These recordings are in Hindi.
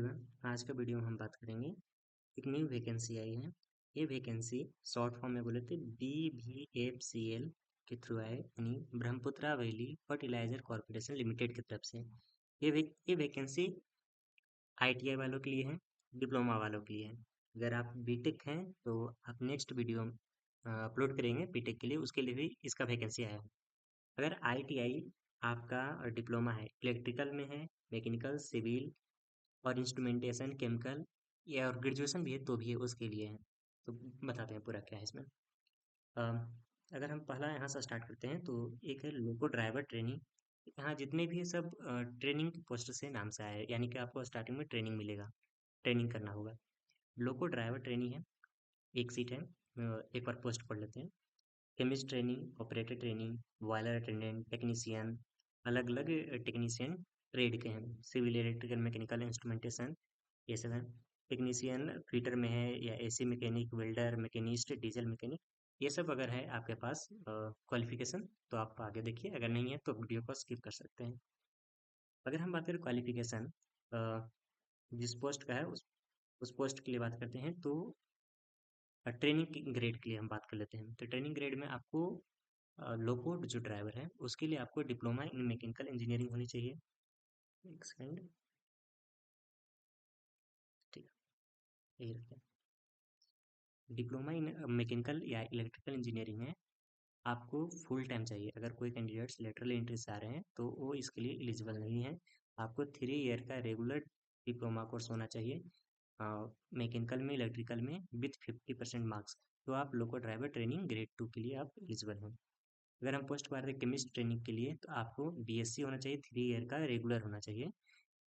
एवरीवन, आज का वीडियो में हम बात करेंगे। एक न्यू वैकेंसी आई है। ये वैकेंसी शॉर्ट फॉर्म में बोले तो BVFCL के थ्रू आए, यानी Brahmaputra Valley Fertilizer Corporation Limited की तरफ से। ये वैकेंसी ITI वालों के लिए है, डिप्लोमा वालों के लिए है। अगर आप बीटेक हैं तो आप नेक्स्ट वीडियो अपलोड करेंगे बीटेक के लिए, उसके लिए भी इसका वैकेंसी आया है। अगर ITI आपका डिप्लोमा है, इलेक्ट्रिकल में है, मैकेनिकल, सिविल और इंस्ट्रूमेंटेशन, केमिकल या और ग्रेजुएशन भी है तो भी है, उसके लिए है। तो बताते हैं पूरा क्या है इसमें। अम, अगर हम पहला यहाँ से स्टार्ट करते हैं तो एक है लोको ड्राइवर ट्रेनिंग। यहाँ जितने भी सब ट्रेनिंग पोस्ट से नाम से आए हैं, यानी कि आपको स्टार्टिंग में ट्रेनिंग मिलेगा, ट्रेनिंग करना होगा। लोको ड्राइवर ट्रेनिंग है, एक सीट है। एक बार पोस्ट पढ़ लेते हैं। Chemist training, operator training, boiler attendant, technician, अलग अलग टेक्नीशियन ट्रेड के हैं। सिविल, इलेक्ट्रिकल, मैकेनिकल, इंस्ट्रूमेंटेशन, ये सब है। टेक्नीशियन फीटर में है या AC mechanic, welder, machinist, diesel mechanic, ये सब अगर है आपके पास क्वालिफिकेशन तो आप आगे देखिए, अगर नहीं है तो वीडियो को स्किप कर सकते हैं। अगर हम बात करें क्वालिफिकेशन जिस पोस्ट का है उस पोस्ट के लिए बात करते हैं तो ट्रेनिंग ग्रेड के लिए हम बात कर लेते हैं। तो ट्रेनिंग ग्रेड में आपको लोको जो ड्राइवर है उसके लिए आपको डिप्लोमा इन मैकेनिकल इंजीनियरिंग होनी चाहिए। एक सेकेंड, ठीक है, यही रखते हैं। डिप्लोमा इन मैकेनिकल या इलेक्ट्रिकल इंजीनियरिंग में आपको फुल टाइम चाहिए। अगर कोई कैंडिडेट्स लेटरल एंट्री से आ रहे हैं तो वो इसके लिए एलिजिबल नहीं है। आपको 3 ईयर का रेगुलर डिप्लोमा कोर्स होना चाहिए मैकेनिकल में, इलेक्ट्रिकल में, विथ 50% मार्क्स। तो आप लोको ड्राइवर ट्रेनिंग ग्रेड 2 के लिए आप एलिजिबल हैं। अगर हम पोस्ट बात करें केमिस्ट ट्रेनिंग के लिए तो आपको BSc होना चाहिए, 3 ईयर का रेगुलर होना चाहिए,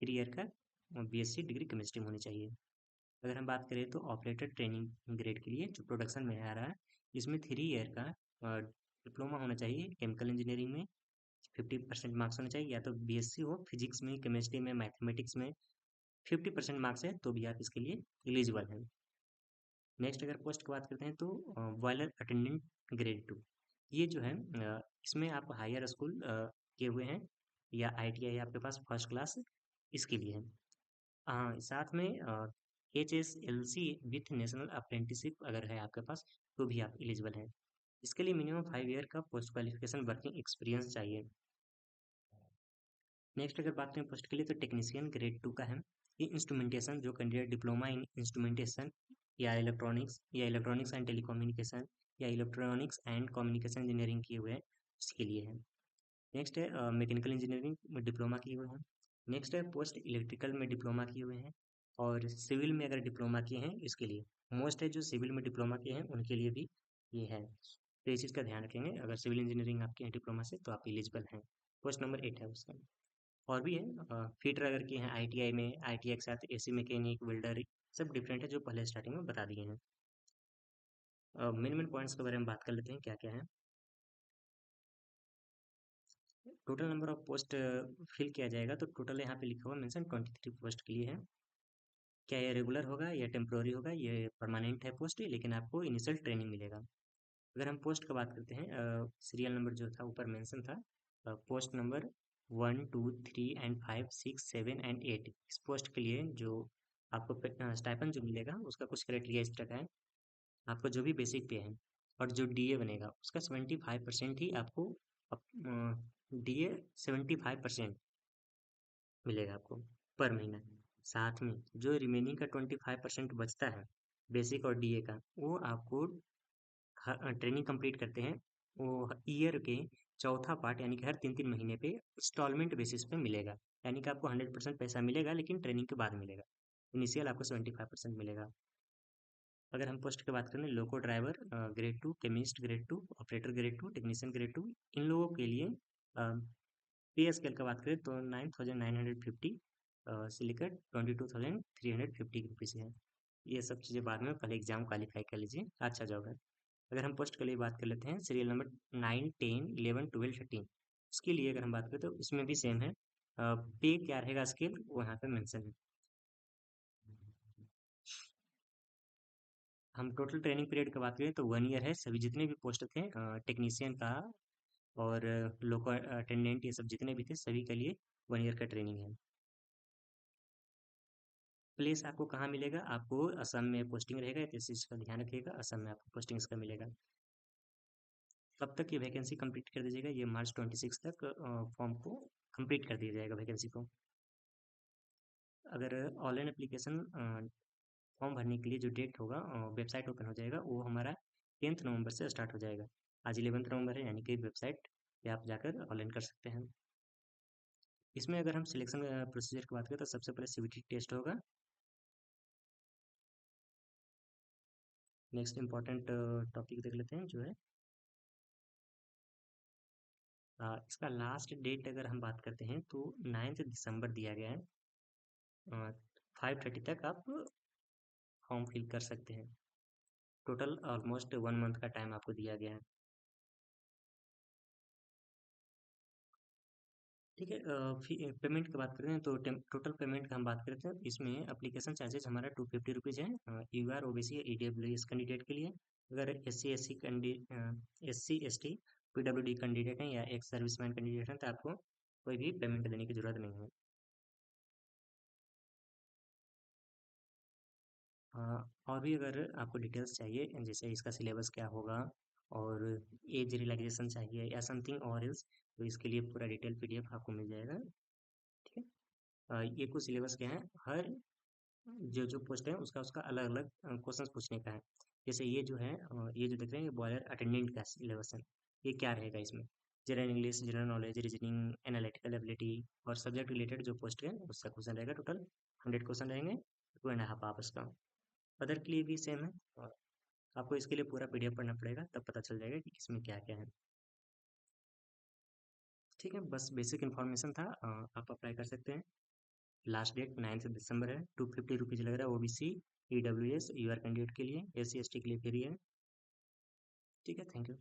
3 ईयर का BSc डिग्री केमिस्ट्री में होनी चाहिए। अगर हम बात करें तो ऑपरेटर ट्रेनिंग ग्रेड के लिए जो प्रोडक्शन में आ रहा है, इसमें 3 ईयर का डिप्लोमा होना चाहिए केमिकल इंजीनियरिंग में, 50% मार्क्स होना चाहिए, या तो BSc हो फिजिक्स में, केमिस्ट्री में, मैथमेटिक्स में 50% मार्क्स है तो भी आप इसके लिए एलिजिबल हैं। नेक्स्ट अगर पोस्ट की बात करते हैं तो बॉयलर अटेंडेंट ग्रेड 2, ये जो है इसमें आप हायर स्कूल किए हुए हैं या ITI आपके पास फर्स्ट क्लास, इसके लिए है। हाँ, साथ में HSLC विथ नेशनल अप्रेंटिसशिप अगर है आपके पास तो भी आप एलिजिबल हैं। इसके लिए मिनिमम 5 ईयर का पोस्ट क्वालिफिकेशन वर्किंग एक्सपीरियंस चाहिए। नेक्स्ट अगर बात करें पोस्ट के लिए तो टेक्नीशियन ग्रेड 2 का है। ये इंस्ट्रूमेंटेशन जो कैंडिडेट डिप्लोमा इन इंस्ट्रूमेंटेशन या इलेक्ट्रॉनिक्स एंड टेलीकम्युनिकेशन या इलेक्ट्रॉनिक्स एंड कम्युनिकेशन इंजीनियरिंग किए हुए हैं उसके लिए है। नेक्स्ट है मैकेनिकल इंजीनियरिंग में डिप्लोमा किए हुए हैं। नेक्स्ट है पोस्ट इलेक्ट्रिकल में डिप्लोमा किए हुए हैं, और सिविल में अगर डिप्लोमा किए हैं इसके लिए मोस्ट है, जो सिविल में डिप्लोमा किए हैं उनके लिए भी ये है। तो इस चीज़ का ध्यान रखेंगे, अगर सिविल इंजीनियरिंग आपकी है डिप्लोमा से तो आप एलिजिबल हैं। पोस्ट नंबर 8 है उसका। और भी है फिटर अगर किए हैं ITI में, ITI के साथ AC मैकेनिक, वेल्डर, सब डिफरेंट है जो पहले स्टार्टिंग में बता दिए हैं। मेन मेन पॉइंट्स के बारे में बात कर लेते हैं क्या क्या है। Total number of post fill किया जाएगा तो टोटल यहाँ पे लिखा हुआ मेंशन 23 पोस्ट के लिए है। क्या ये रेगुलर होगा या टेम्प्रोरी होगा, ये परमानेंट है पोस्ट, लेकिन आपको इनिशियल ट्रेनिंग मिलेगा। अगर हम पोस्ट की बात करते हैं, सीरियल नंबर जो था ऊपर मेंशन था, पोस्ट नंबर 1, 2, 3 एंड 5, 6, 7 एंड 8, इस पोस्ट के लिए जो आपको स्टाइपन जो मिलेगा उसका कुछ क्राइटेरिया इस तरह का है। आपका जो भी बेसिक पे है और जो DA बनेगा उसका 75% ही आपको DA 75% मिलेगा आपको पर महीना। साथ में जो रिमेनिंग का 25% बचता है बेसिक और DA का, वो आपको ट्रेनिंग कंप्लीट करते हैं वो ईयर के चौथा पार्ट, यानी कि हर 3-3 महीने पे इंस्टॉलमेंट बेसिस पे मिलेगा। यानी कि आपको 100% पैसा मिलेगा लेकिन ट्रेनिंग के बाद मिलेगा। इनिशियल आपको 75% मिलेगा। अगर हम पोस्ट की बात करें, लोको driver grade 2, chemist grade 2, operator grade 2, technician grade 2, इन लोगों के लिए पे स्केल का बात करें तो 9,950 से लेकर 22,350 रुपीज़ है। ये सब चीज़ें बाद में, पहले एग्जाम क्वालिफाई कर लीजिए, अच्छा जॉब है। अगर हम पोस्ट के लिए बात कर लेते हैं, सीरियल नंबर 9, 10, 11, 12, 13, उसके लिए अगर हम बात करें तो इसमें भी सेम है। पे क्या रहेगा स्केल वो यहाँ पे मेंशन है। हम टोटल ट्रेनिंग पीरियड की बात करें तो 1 ईयर है, सभी जितने भी पोस्ट थे टेक्नीशियन का और लोको अटेंडेंट, ये सब जितने भी थे सभी के लिए 1 ईयर का ट्रेनिंग है। प्लेस आपको कहाँ मिलेगा? आपको असम में पोस्टिंग रहेगा, तो इस चीज़ का ध्यान रखिएगा, असम में आपको पोस्टिंग इसका मिलेगा। कब तक ये वैकेंसी कंप्लीट कर दीजिएगा? ये मार्च 26 तक फॉर्म को कंप्लीट कर दिया जाएगा वैकेंसी को। अगर ऑनलाइन एप्लीकेशन फॉर्म भरने के लिए जो डेट होगा, वेबसाइट ओपन हो जाएगा, वो हमारा 10 नवंबर से स्टार्ट हो जाएगा। आज 11 नवंबर है, यानी कि वेबसाइट पे आप जाकर ऑनलाइन कर सकते हैं। इसमें अगर हम सिलेक्शन प्रोसीजर की बात करें, तो सबसे पहले सीबीटी टेस्ट होगा। नेक्स्ट इंपॉर्टेंट टॉपिक देख लेते हैं, जो है इसका लास्ट डेट अगर हम बात करते हैं तो 9 दिसंबर दिया गया है। 5:30 तक आप फॉर्म फिल कर सकते हैं। टोटल ऑलमोस्ट 1 मंथ का टाइम आपको दिया गया है। ठीक है, पेमेंट की बात करते हैं तो टोटल पेमेंट का हम बात करते हैं। इसमें एप्लीकेशन चार्जेस हमारा 250 रुपीज़ है। यूआर ओबीसी ईडब्ल्यूएस कैंडिडेट के लिए। अगर S C S T PWD candidate हैं या एक्स सर्विसमैन कैंडिडेट हैं, तो आपको कोई भी पेमेंट देने की जरूरत नहीं है। और भी अगर आपको डिटेल्स चाहिए, जैसे इसका सिलेबस क्या होगा और एज रिलैक्सेशन चाहिए या समथिंग और एल्स, तो इसके लिए पूरा डिटेल पीडीएफ आपको मिल जाएगा। ठीक है। ये कुछ सिलेबस क्या है, हर जो जो पोस्ट है उसका उसका अलग अलग क्वेश्चन पूछने का है। जैसे ये जो है, ये जो देख रहे हैं, ये बॉयलर अटेंडेंट का सिलेबस है। ये क्या रहेगा इसमें? General English, general knowledge, reasoning, analytical ability और सब्जेक्ट रिलेटेड जो पोस्ट है उसका क्वेश्चन रहेगा। टोटल 100 क्वेश्चन रहेंगे, 2.5 आवर्स का। अदर के लिए भी सेम है, और आपको इसके लिए पूरा पीडीएफ पढ़ना पड़ेगा, तब पता चल जाएगा कि इसमें क्या क्या है। ठीक है, बस बेसिक इन्फॉर्मेशन था। आप अप्लाई कर सकते हैं। लास्ट डेट 9 दिसंबर है। 250 रुपीज़ लग रहा है ओबीसी ईडब्ल्यूएस यूआर कैंडिडेट के लिए। एस सी एस टी के लिए फ्री है। ठीक है, थैंक यू।